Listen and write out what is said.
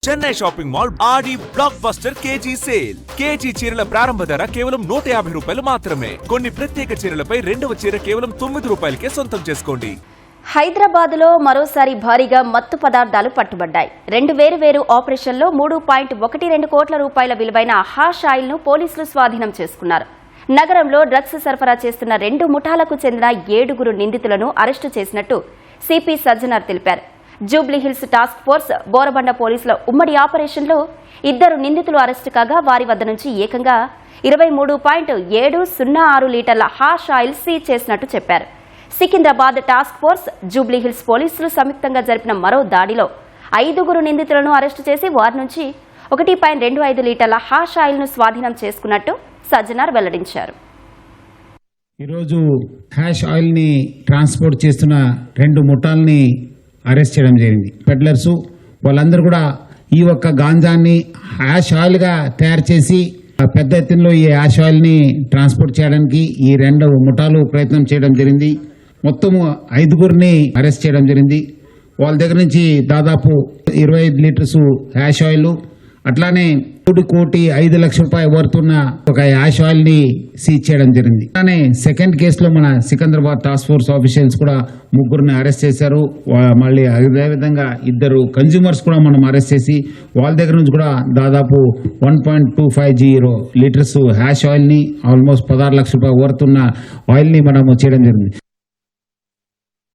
Chennai shopping mall Aadi blockbuster KG sale. KG చీరల ప్రారంభ ధర కేవలం 150 రూపాయలు మాత్రమే. కొన్ని ప్రత్యేక చీరలపై రెండవ చీర కేవలం 9 రూపాయలకే సొంతం చేసుకోండి. హైదరాబాద్లో మరోసారి భారీగా మత్తు పదార్థాలు పట్టుబడ్డాయి. 2 వేరు ఆపరేషన్లో 3.12 కోట్ల రూపాయల విలువైన హాష్ ఆయిల్ను పోలీసులు స్వాధీనం చేసుకున్నారు. నగరంలో డ్రగ్స్ సరఫరా చేస్తున్న 2 ముఠాలకు చెందిన 7 నిందితులను అరెస్టు చేసినట్టు సిపి సజ్జనార్ తెలిపారు. జూబ్లీహిల్స్ టాస్క్ ఫోర్స్, బోరబండ పోలీసుల ఉమ్మడి ఆపరేషన్లో 2 నిందితులు అరెస్టు కాగా వారి వద్ద నుంచి ఏకంగా 23.706 లీటర్ల హాష్ ఆయిల్ సీజ్ చేసినట్టు చెప్పారు. సికింద్రాబాద్ టాస్క్ ఫోర్స్, జూబ్లీహిల్స్ పోలీసులు సంయుక్తంగా జరిపిన మరో దాడిలో 5 నిందితులను అరెస్టు చేసి వారి నుంచి 1.25 లీటర్ల హాష్ ఆయిల్ ను స్వాధీనం చేసుకున్నట్టు సజ్జనార్ వెల్లడించారు. ఈరోజు హ్యాష్ ఆయిల్ ని ట్రాన్స్పోర్ట్ చేస్తున్న 2 ముఠాల్ని అరెస్ట్ చేయడం జరిగింది. పెడ్లర్స్ వాళ్ళందరూ కూడా ఈ ఒక్క గాంజాన్ని హ్యాష్ ఆయిల్ గా తయారు చేసి పెద్ద ఎత్తులో ఈ హ్యాష్ ఆయిల్ ని ట్రాన్స్పోర్ట్ చేయడానికి ఈ 2 ముఠాలు ప్రయత్నం చేయడం జరిగింది. మొత్తము 5 అరెస్ట్ చేయడం జరిగింది. వాళ్ళ దగ్గర నుంచి దాదాపు 25 లీటర్స్ హ్యాష్ ఆయిల్, అట్లానే 1,05,00,000 రూపాయలు వర్తున్న ఒక హ్యాష్ ఆయిల్ ని సీజ్ చేయడం జరిగింది. అలానే సెకండ్ కేసులో మన సికింద్రాబాద్ టాస్క్ ఫోర్స్ ఆఫీషియల్స్ కూడా 3 అరెస్ట్ చేశారు. మళ్ళీ అదేవిధంగా 2 కన్జ్యూమర్స్ కూడా మనం అరెస్ట్ చేసి వాళ్ళ దగ్గర నుంచి కూడా దాదాపు 1.250 లీటర్స్ హ్యాష్ ఆయిల్ ని, ఆల్మోస్ట్ 16 లక్షల రూపాయలు వర్తున్న ఆయిల్ ని మనం చేయడం జరిగింది.